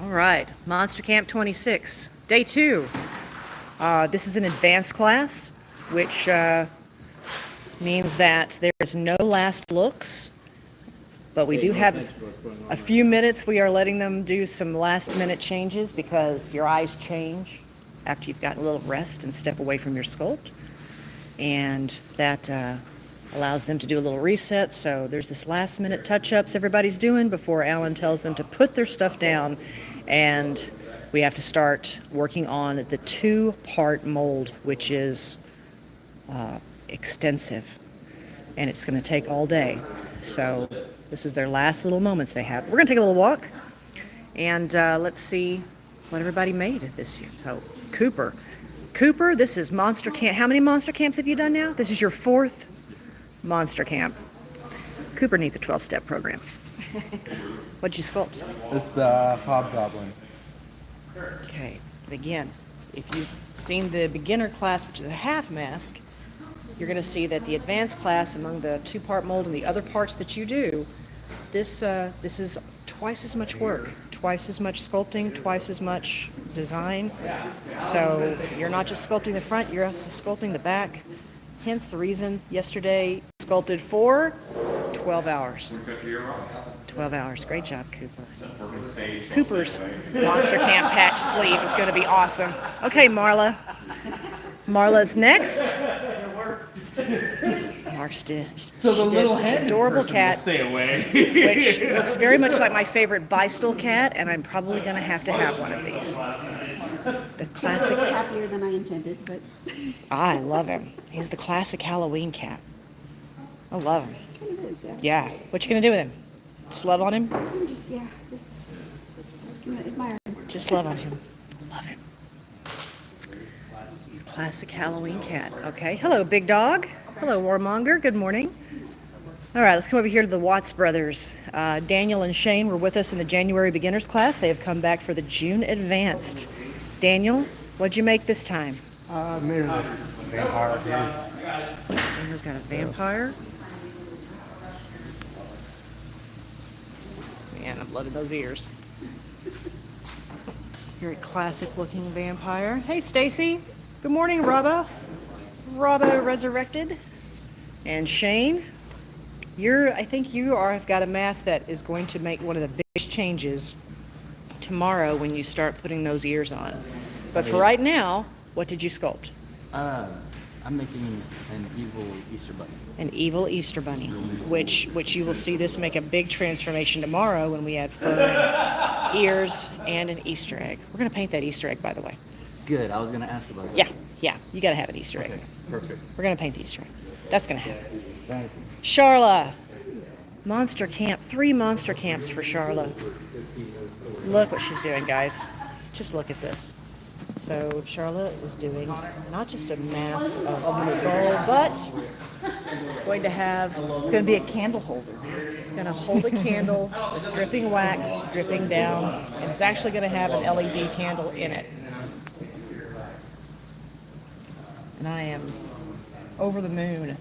All right, Monster Camp 26, day 2. This is an advanced class, which means that there's no last looks, but we do have a few minutes. We are letting them do some last-minute changes because your eyes change after you've gotten a little rest and step away from your sculpt, and that allows them to do a little reset. So there's this last-minute touch-ups everybody's doing before Alan tells them to put their stuff down, and we have to start working on the 2-part mold, which is extensive, and it's going to take all day. So this is their last little moments they have. We're going to take a little walk, and let's see what everybody made this year. So Cooper, this is Monster Camp. How many Monster Camps have you done now? This is your 4th Monster Camp. Cooper needs a 12-step program. What'd you sculpt? This Hob Goblin. Okay, but again, if you've seen the beginner class, which is a half mask, you're going to see that the advanced class, among the 2-part mold and the other parts that you do, this is twice as much work, twice as much sculpting, twice as much design. So you're not just sculpting the front, you're also sculpting the back. Hence the reason yesterday sculpted for 12 hours. 12 hours. Great job, Cooper. Cooper's Monster Camp patch sleeve is going to be awesome. Okay, Marla. Marla's next. Mark's did. So the little head adorable cat, stay away. which looks very much like my favorite Beistel cat, and I'm probably going to have one of these. The classic. A little happier than I intended, but I love him. He's the classic Halloween cat. I love him. kind of is, yeah. Yeah. What you gonna do with him? Just love on him? I'm just gonna admire him. Just love on him. Love him. Classic Halloween cat. Okay. Hello, big dog. Hello, warmonger. Good morning. All right, let's come over here to the Watts brothers. Daniel and Shane were with us in the January beginners class. They have come back for the June advanced. Daniel, what'd you make this time? I made a vampire dude. Daniel's got a vampire. Man, I've loved those ears. Very classic looking vampire. Hey, Stacy. Good morning, Robba. Robba resurrected. And Shane, I think you have got a mask that is going to make one of the biggest changes tomorrow when you start putting those ears on. But for right now, what did you sculpt? I'm making an evil Easter bunny. An evil Easter bunny, which you will see this make a big transformation tomorrow when we add fur, ears, and an Easter egg. We're going to paint that Easter egg, by the way. Good, I was going to ask about that. Yeah, you got to have an Easter egg. Okay, perfect. We're going to paint the Easter egg. That's going to happen. Thank you. Charla, Monster Camp, 3 Monster Camps for Charla. Look what she's doing, guys. Just look at this. So Charlotte is doing not just a mask of the skull, but it's going to be a candle holder. It's going to hold a candle with dripping wax dripping down, and it's actually going to have an LED candle in it. And I am over the moon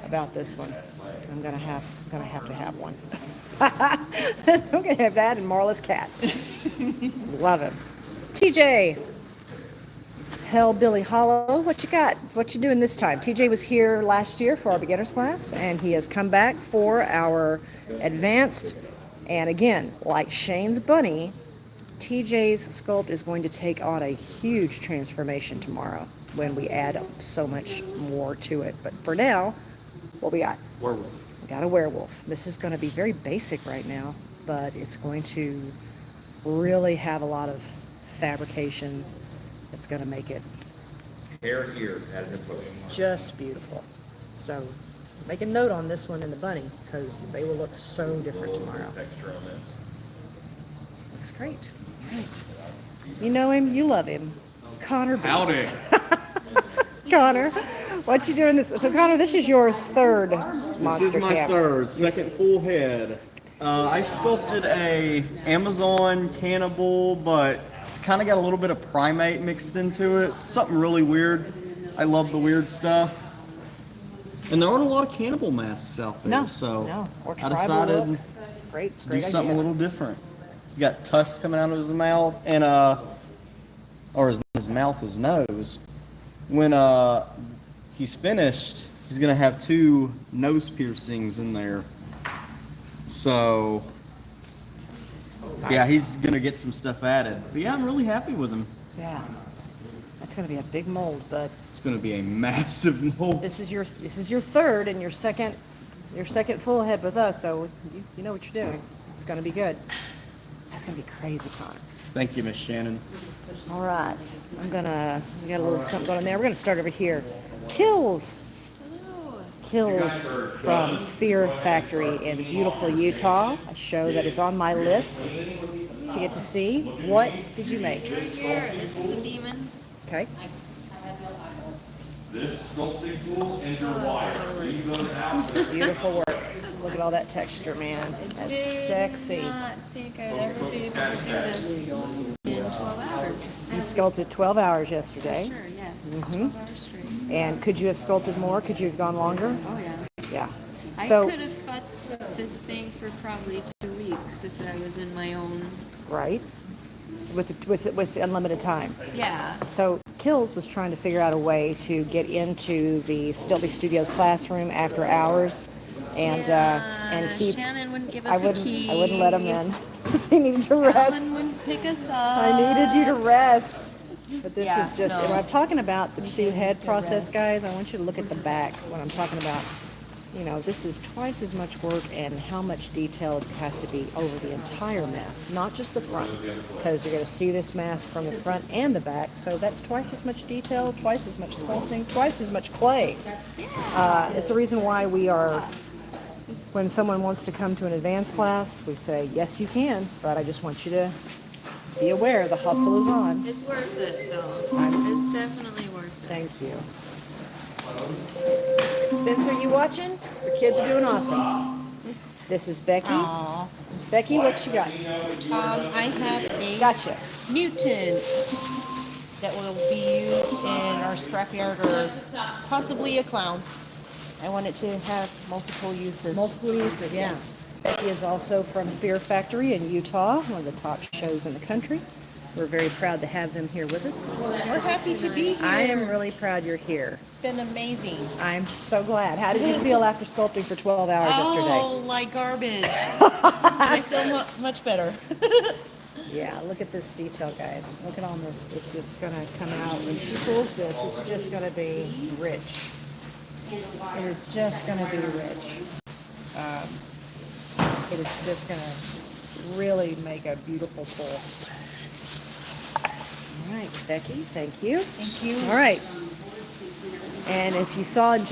about this one. I'm gonna have to have one. I'm gonna have that and Marla's cat. Love him. TJ, Billy Hollow, what you got? What you doing this time? TJ was here last year for our beginners class, and he has come back for our advanced. And again, like Shane's bunny, TJ's sculpt is going to take on a huge transformation tomorrow when we add so much more to it. But for now, what we got? Werewolf. We got a werewolf. This is going to be very basic right now, but it's going to really have a lot of fabrication. It's going to make it Hair and ears added in post. just beautiful. So make a note on this one and the bunny, because they will look so different tomorrow. Texture on this. Looks great. Right. You know him, you love him. Conor Beats. Connor, what you doing this? So Connor, this is your 3rd Monster This is my Camp. 3rd, second full head. I sculpted a Amazon cannibal, but it's kind of got a little bit of primate mixed into it. Something really weird. I love the weird stuff. And there aren't a lot of cannibal masks out there, No, so no. Or I tribal decided look. Great to do something idea. a little different. He's got tusks coming out of his mouth, and or his mouth, his nose. When he's finished, he's gonna have 2 nose piercings in there. So yeah, Nice. he's gonna get some stuff added. But yeah, I'm really happy with him. Yeah. That's going to be a big mold, but It's gonna be a massive mold. this is your third and your second full head with us, so you know what you're doing. It's going to be good. That's going to be crazy, Connor. Thank you, Miss Shannon. All right, we got a little something going there. We're going to start over here. Kills from Fear Factory in beautiful Utah, a show that is on my list to get to see. What did you make? Right here, this is a demon. Okay. This sculpting tool and your wire. Leave those out. Beautiful work. Look at all that texture, man. That's sexy. Did not think I'd ever be able to do this in 12 hours. You sculpted 12 hours yesterday. Sure, yes. Mhm. 12 hours straight. And could you have sculpted more? Could you have gone longer? Oh, yeah. Yeah. I So, could have futzed with this thing for probably 2 weeks if I was in my own. right? With unlimited time. Yeah. So Kills was trying to figure out a way to get into the Stiltbeast Studios classroom after hours, and keep. Shannon wouldn't give us I a key. wouldn't let him in because they needed to Alan rest. wouldn't pick us up. I needed you to rest. But this Yeah, is just, no. when I'm talking about the We two did head need to process, rest. guys, I want you to look at the back when I'm talking about, this is twice as much work and how much detail has to be over the entire mask, not just the front, because you're going to see this mask from the front and the back, so that's twice as much detail, twice as much sculpting, twice as much clay. It's the reason why when someone wants to come to an advanced class, we say, yes, you can, but I just want you to be aware the hustle is on. It's worth it, though. I'm- It's definitely worth it. Thank you. Spencer, you watching? Your kids are doing awesome. This is Becky. Aw. Becky, what you got? I have a Gotcha. mutant that will be used in our scrapyard or possibly a clown. I want it to have multiple uses. Multiple uses, yeah. Yes. Becky is also from Fear Factory in Utah, one of the top shows in the country. We're very proud to have them here with us. We're happy to be here. I am really proud you're here. It's been amazing. I'm so glad. How did you feel after sculpting for 12 hours yesterday? Oh, like garbage. I feel much better. Yeah, look at this detail, guys. Look at all this. It's going to come out. When she pulls this, it's just going to be rich. It is just going to be rich. It is just going to really make a beautiful pull. All right, Becky, thank you. Thank you. All right. And if you saw in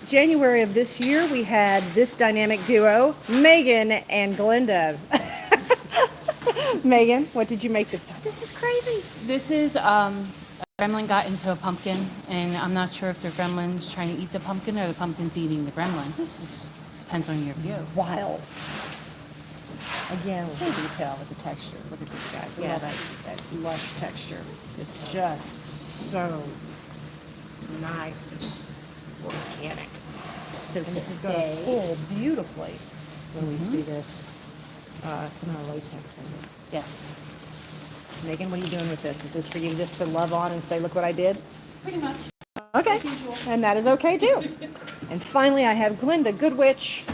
January of this year, we had this dynamic duo, Megan and Glenda. Megan, what did you make this time? This is crazy. This is a gremlin got into a pumpkin, and I'm not sure if the gremlin's trying to eat the pumpkin or the pumpkin's eating the gremlin. This depends on your view. Wild. Again, with the detail, with the texture. Look at this, guys. Look at all Yes. that lush texture. It's just so nice and organic. So And this is going to pull beautifully when we see this come out of latex thing. Yes, Megan, what are you doing with this? Is this for you just to love on and say, look what I did? pretty much. Okay. And that is okay too. And finally, I have Glenda, Good Witch.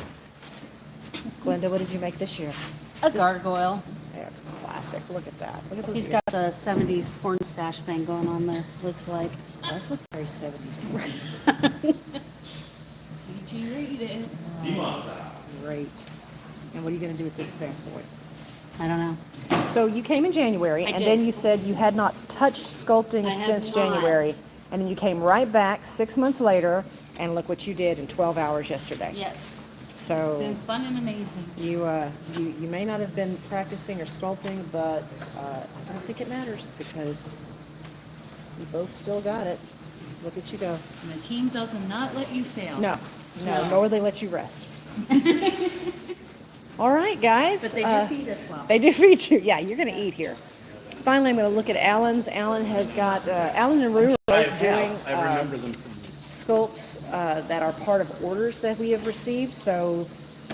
Glenda, what did you make this year? A gargoyle. Yeah, it's classic. Look at that. Look at those. He's got the 70s porn stash thing going on there, looks like. It does look very 70s. Did you read it? It's great. And what are you going to do with this bad boy? I don't know. So you came in January, I and did. then you said you had not touched sculpting I have since not. January. And then you came right back 6 months later, and look what you did in 12 hours yesterday. Yes. It's So been fun and amazing. you may not have been practicing or sculpting, but I don't think it matters because you both still got it. Look at you go. And the team does not let you fail. No, nor they let you rest. All right, guys. But they do feed us well. They do feed you. Yeah, you're going to eat here. Finally, I'm going to look at Alan's. Alan has got, Alan and Rue are both doing sculpts that are part of orders that we have received. So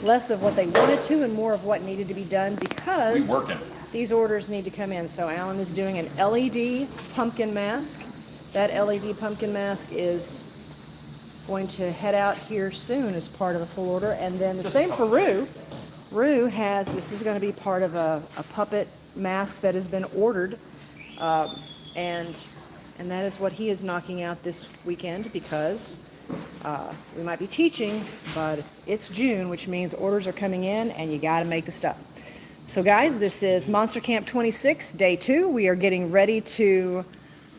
less of what they wanted to and more of what needed to be done because... We working. these orders need to come in. So Alan is doing an LED pumpkin mask. That LED pumpkin mask is going to head out here soon as part of a full order. And then the same for Rue. Rue has, this is going to be part of a puppet mask that has been ordered. And that is what he is knocking out this weekend because we might be teaching, but it's June, which means orders are coming in and you got to make the stuff. So guys, this is Monster Camp 26, day 2. We are getting ready to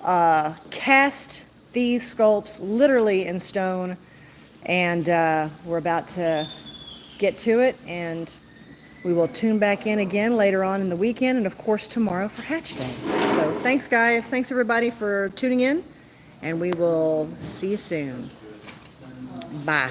cast these sculpts literally in stone, and we're about to get to it, and we will tune back in again later on in the weekend, and of course tomorrow for Hatch Day. So thanks guys, thanks everybody for tuning in, and we will see you soon. Bye.